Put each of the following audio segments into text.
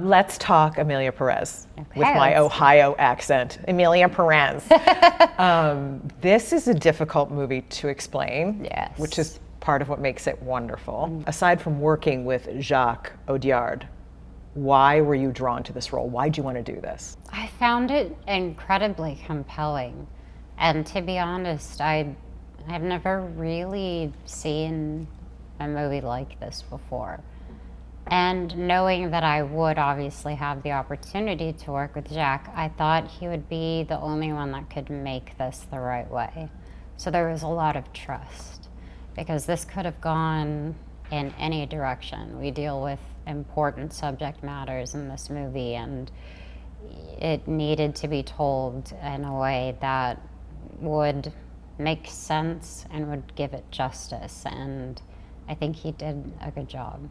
Let's talk Amelia Perez Okay, with my let's- Ohio accent. Amelia Perez. This is a difficult movie to explain, Yes. which is part of what makes it wonderful. Aside from working with Jacques Audiard, why were you drawn to this role? Why'd you want to do this? I found it incredibly compelling. And to be honest, I've never really seen a movie like this before. And knowing that I would obviously have the opportunity to work with Jacques, I thought he would be the only one that could make this the right way. So there was a lot of trust, because this could have gone in any direction. We deal with important subject matters in this movie, and it needed to be told in a way that would make sense and would give it justice. And I think he did a good job.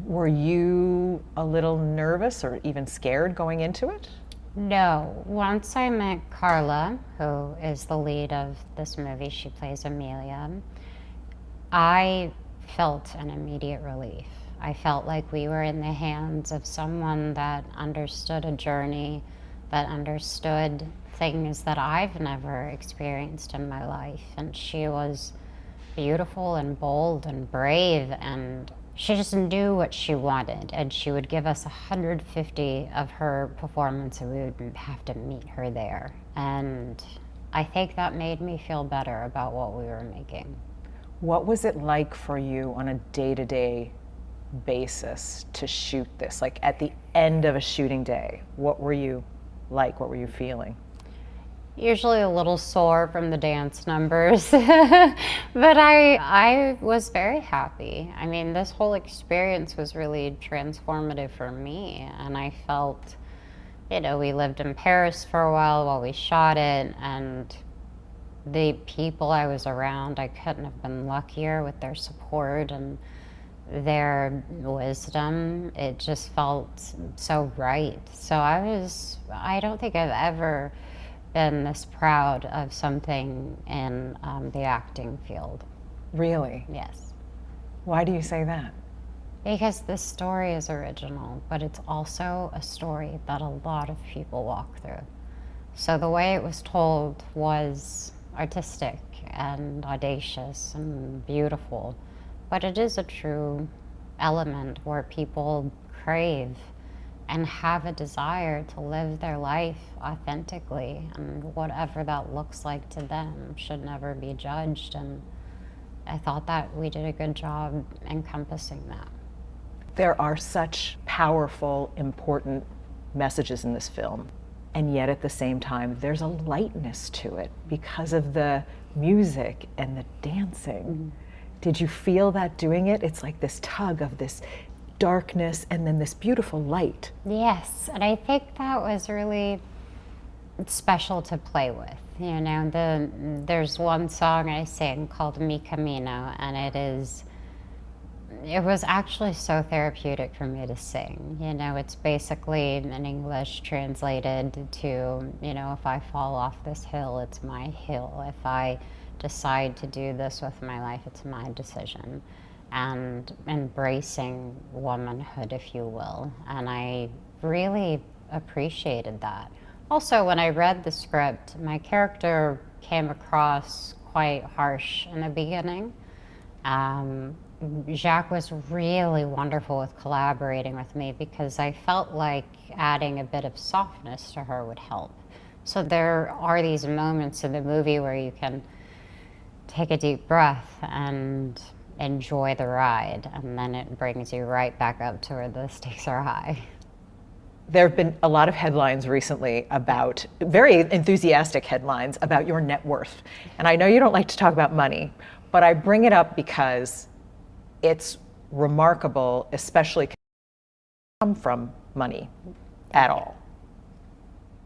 Were you a little nervous or even scared going into it? No. Once I met Carla, who is the lead of this movie, she plays Amelia, I felt an immediate relief. I felt like we were in the hands of someone that understood a journey, that understood things that I've never experienced in my life. And she was beautiful and bold and brave, and she just knew what she wanted, and she would give us 150 of her performance, and we would have to meet her there. And I think that made me feel better about what we were making. What was it like for you on a day-to-day basis to shoot this? Like at the end of a shooting day, what were you like? What were you feeling? Usually a little sore from the dance numbers, but I was very happy. I mean, this whole experience was really transformative for me, and I felt, we lived in Paris for a while we shot it, and the people I was around, I couldn't have been luckier with their support and their wisdom. It just felt so right. So I don't think I've ever been this proud of something in the acting field. Really? Yes. Why do you say that? Because this story is original, but it's also a story that a lot of people walk through. So the way it was told was artistic and audacious and beautiful, but it is a true element where people crave and have a desire to live their life authentically, and whatever that looks like to them should never be judged. And I thought that we did a good job encompassing that. There are such powerful, important messages in this film, and yet at the same time, there's a lightness to it because of the music and the dancing. Mm-hmm. Did you feel that doing it? It's like this tug of this darkness and then this beautiful light. Yes, and I think that was really special to play with. There's one song I sing called Mi Camino, and it was actually so therapeutic for me to sing. It's basically in English translated to, if I fall off this hill, it's my hill. If I decide to do this with my life, it's my decision. And embracing womanhood, if you will. And I really appreciated that. Also, when I read the script, my character came across quite harsh in the beginning. Jacques was really wonderful with collaborating with me, because I felt like adding a bit of softness to her would help. So there are these moments in the movie where you can take a deep breath and enjoy the ride, and then it brings you right back up to where the stakes are high. There have been a lot of headlines recently about, very enthusiastic headlines about your net worth. And I know you don't like to talk about money, but I bring it up because it's remarkable, especially come from money at all.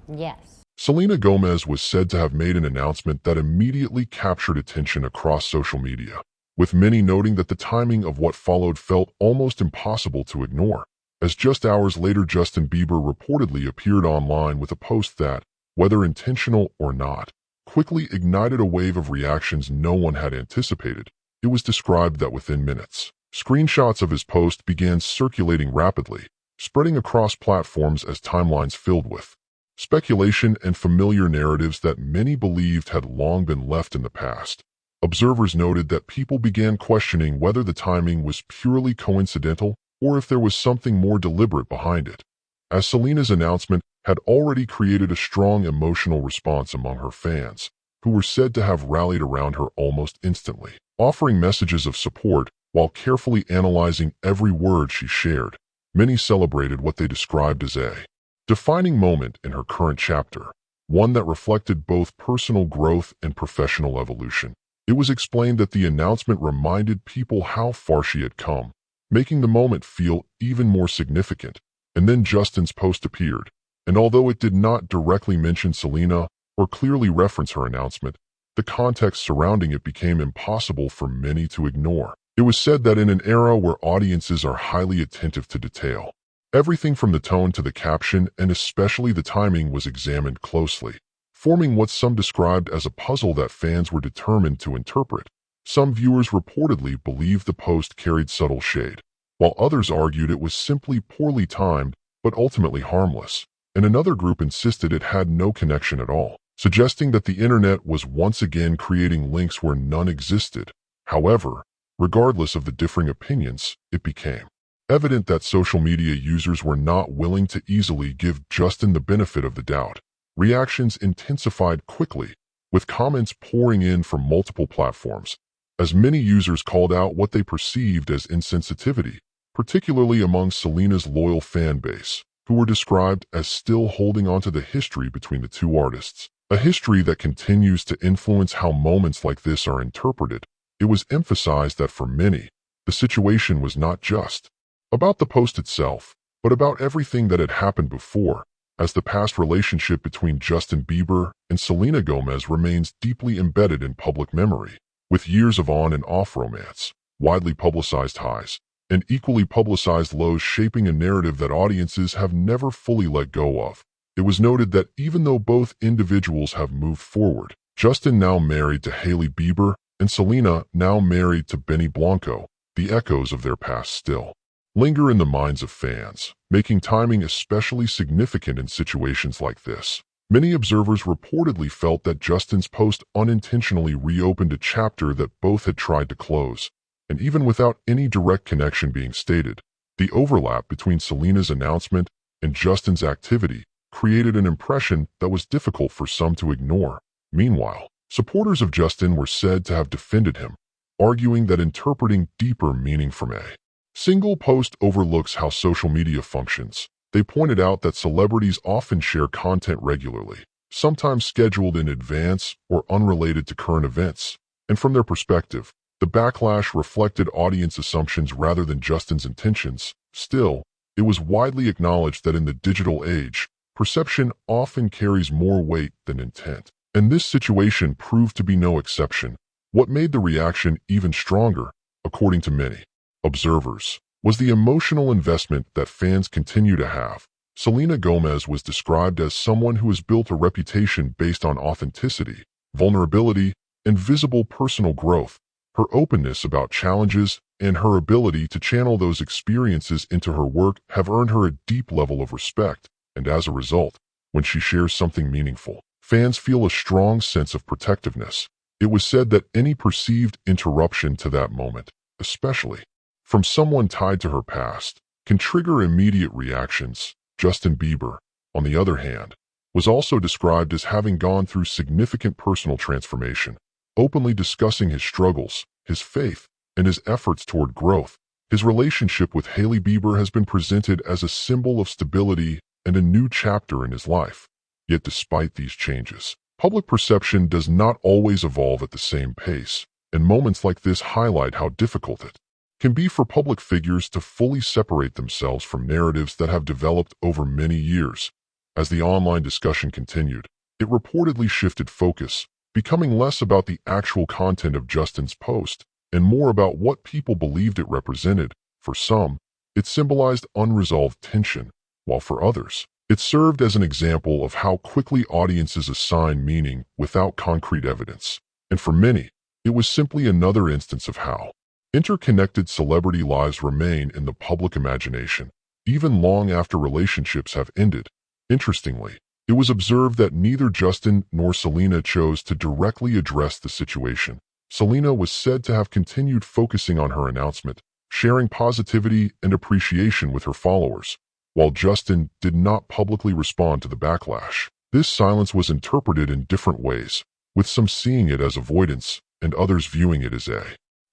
Yes. Selena Gomez was said to have made an announcement that immediately captured attention across social media, with many noting that the timing of what followed felt almost impossible to ignore, as just hours later Justin Bieber reportedly appeared online with a post that, whether intentional or not, quickly ignited a wave of reactions no one had anticipated. It was described that within minutes, screenshots of his post began circulating rapidly, spreading across platforms as timelines filled with speculation and familiar narratives that many believed had long been left in the past. Observers noted that people began questioning whether the timing was purely coincidental or if there was something more deliberate behind it, as Selena's announcement had already created a strong emotional response among her fans, who were said to have rallied around her almost instantly, offering messages of support while carefully analyzing every word she shared. Many celebrated what they described as a defining moment in her current chapter, one that reflected both personal growth and professional evolution. It was explained that the announcement reminded people how far she had come, making the moment feel even more significant. And then Justin's post appeared, and although it did not directly mention Selena or clearly reference her announcement, the context surrounding it became impossible for many to ignore. It was said that in an era where audiences are highly attentive to detail, everything from the tone to the caption and especially the timing was examined closely, forming what some described as a puzzle that fans were determined to interpret. Some viewers reportedly believed the post carried subtle shade, while others argued it was simply poorly timed but ultimately harmless, and another group insisted it had no connection at all, suggesting that the internet was once again creating links where none existed. However, regardless of the differing opinions, it became evident that social media users were not willing to easily give Justin the benefit of the doubt. Reactions intensified quickly, with comments pouring in from multiple platforms, as many users called out what they perceived as insensitivity, particularly among Selena's loyal fan base, who were described as still holding onto the history between the two artists, a history that continues to influence how moments like this are interpreted. It was emphasized that for many, the situation was not just about the post itself, but about everything that had happened before, as the past relationship between Justin Bieber and Selena Gomez remains deeply embedded in public memory, with years of on and off romance, widely publicized highs, and equally publicized lows shaping a narrative that audiences have never fully let go of. It was noted that even though both individuals have moved forward, Justin now married to Hailey Bieber and Selena now married to Benny Blanco, the echoes of their past still linger in the minds of fans, making timing especially significant in situations like this. Many observers reportedly felt that Justin's post unintentionally reopened a chapter that both had tried to close, and even without any direct connection being stated, the overlap between Selena's announcement and Justin's activity created an impression that was difficult for some to ignore. Meanwhile, supporters of Justin were said to have defended him, arguing that interpreting deeper meaning from a single post overlooks how social media functions. They pointed out that celebrities often share content regularly, sometimes scheduled in advance or unrelated to current events, and from their perspective, the backlash reflected audience assumptions rather than Justin's intentions. Still, it was widely acknowledged that in the digital age, perception often carries more weight than intent, and this situation proved to be no exception. What made the reaction even stronger, according to many observers, was the emotional investment that fans continue to have. Selena Gomez was described as someone who has built a reputation based on authenticity, vulnerability, and visible personal growth. Her openness about challenges and her ability to channel those experiences into her work have earned her a deep level of respect, and as a result, when she shares something meaningful, fans feel a strong sense of protectiveness. It was said that any perceived interruption to that moment, especially from someone tied to her past, can trigger immediate reactions. Justin Bieber, on the other hand, was also described as having gone through significant personal transformation, openly discussing his struggles, his faith, and his efforts toward growth. His relationship with Hailey Bieber has been presented as a symbol of stability and a new chapter in his life. Yet despite these changes, public perception does not always evolve at the same pace, and moments like this highlight how difficult it can be for public figures to fully separate themselves from narratives that have developed over many years. As the online discussion continued, it reportedly shifted focus, becoming less about the actual content of Justin's post and more about what people believed it represented. For some, it symbolized unresolved tension, while for others, it served as an example of how quickly audiences assign meaning without concrete evidence. And for many, it was simply another instance of how interconnected celebrity lives remain in the public imagination. even long after relationships have ended. Interestingly, it was observed that neither Justin nor Selena chose to directly address the situation. Selena was said to have continued focusing on her announcement, sharing positivity and appreciation with her followers, while Justin did not publicly respond to the backlash. This silence was interpreted in different ways, with some seeing it as avoidance and others viewing it as a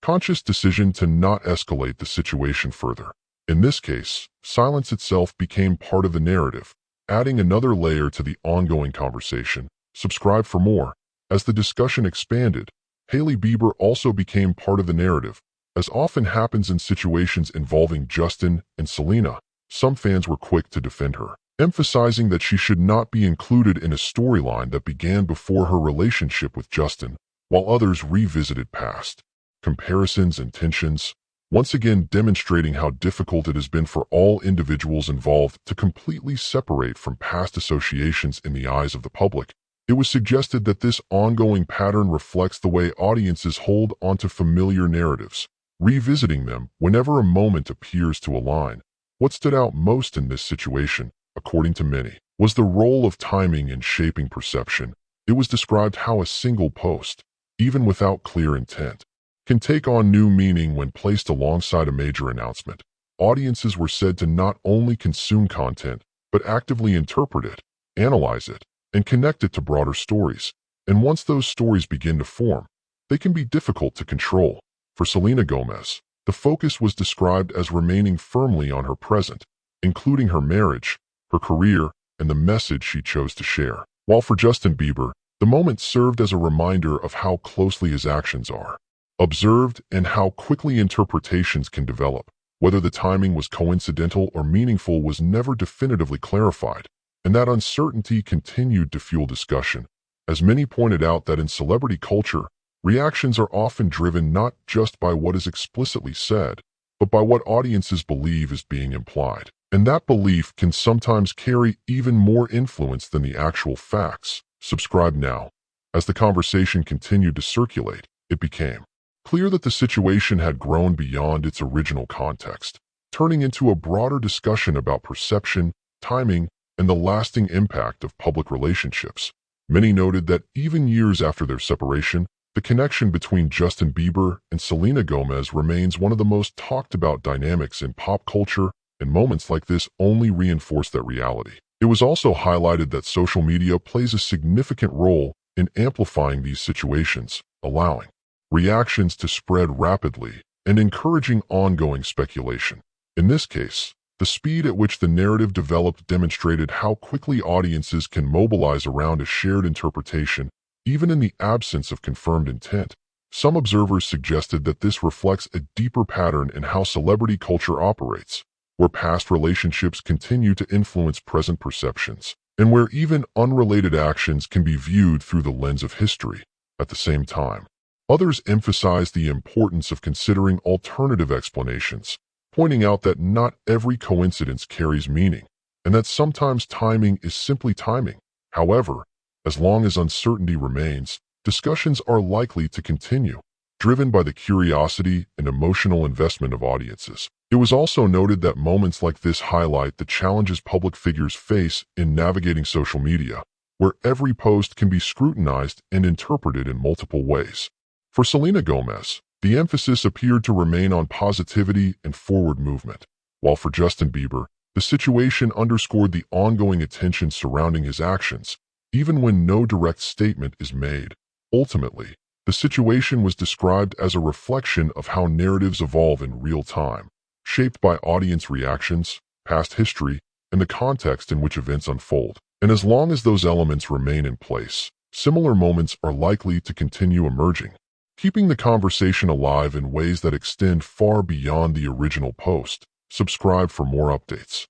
conscious decision to not escalate the situation further. In this case, silence itself became part of the narrative, adding another layer to the ongoing conversation. Subscribe for more. As the discussion expanded, Hailey Bieber also became part of the narrative. As often happens in situations involving Justin and Selena, some fans were quick to defend her, emphasizing that she should not be included in a storyline that began before her relationship with Justin, while others revisited past comparisons and tensions, once again demonstrating how difficult it has been for all individuals involved to completely separate from past associations in the eyes of the public. It was suggested that this ongoing pattern reflects the way audiences hold onto familiar narratives, revisiting them whenever a moment appears to align. What stood out most in this situation, according to many, was the role of timing in shaping perception. It was described how a single post, even without clear intent, can take on new meaning when placed alongside a major announcement. Audiences were said to not only consume content, but actively interpret it, analyze it, and connect it to broader stories. And once those stories begin to form, they can be difficult to control. For Selena Gomez, the focus was described as remaining firmly on her present, including her marriage, her career, and the message she chose to share. While for Justin Bieber, the moment served as a reminder of how closely his actions are observed and how quickly interpretations can develop. Whether the timing was coincidental or meaningful was never definitively clarified, and that uncertainty continued to fuel discussion, as many pointed out that in celebrity culture, reactions are often driven not just by what is explicitly said, but by what audiences believe is being implied. And that belief can sometimes carry even more influence than the actual facts. Subscribe now. As the conversation continued to circulate, it became clear that the situation had grown beyond its original context, turning into a broader discussion about perception, timing, and the lasting impact of public relationships. Many noted that even years after their separation, the connection between Justin Bieber and Selena Gomez remains one of the most talked about dynamics in pop culture, and moments like this only reinforce that reality. It was also highlighted that social media plays a significant role in amplifying these situations, allowing reactions to spread rapidly and encouraging ongoing speculation. In this case, the speed at which the narrative developed demonstrated how quickly audiences can mobilize around a shared interpretation, even in the absence of confirmed intent. Some observers suggested that this reflects a deeper pattern in how celebrity culture operates, where past relationships continue to influence present perceptions, and where even unrelated actions can be viewed through the lens of history. At the same time, others emphasize the importance of considering alternative explanations, pointing out that not every coincidence carries meaning, and that sometimes timing is simply timing. However, as long as uncertainty remains, discussions are likely to continue, driven by the curiosity and emotional investment of audiences. It was also noted that moments like this highlight the challenges public figures face in navigating social media, where every post can be scrutinized and interpreted in multiple ways. For Selena Gomez, the emphasis appeared to remain on positivity and forward movement, while for Justin Bieber, the situation underscored the ongoing attention surrounding his actions, even when no direct statement is made. Ultimately, the situation was described as a reflection of how narratives evolve in real time, shaped by audience reactions, past history, and the context in which events unfold. And as long as those elements remain in place, similar moments are likely to continue emerging, keeping the conversation alive in ways that extend far beyond the original post. Subscribe for more updates.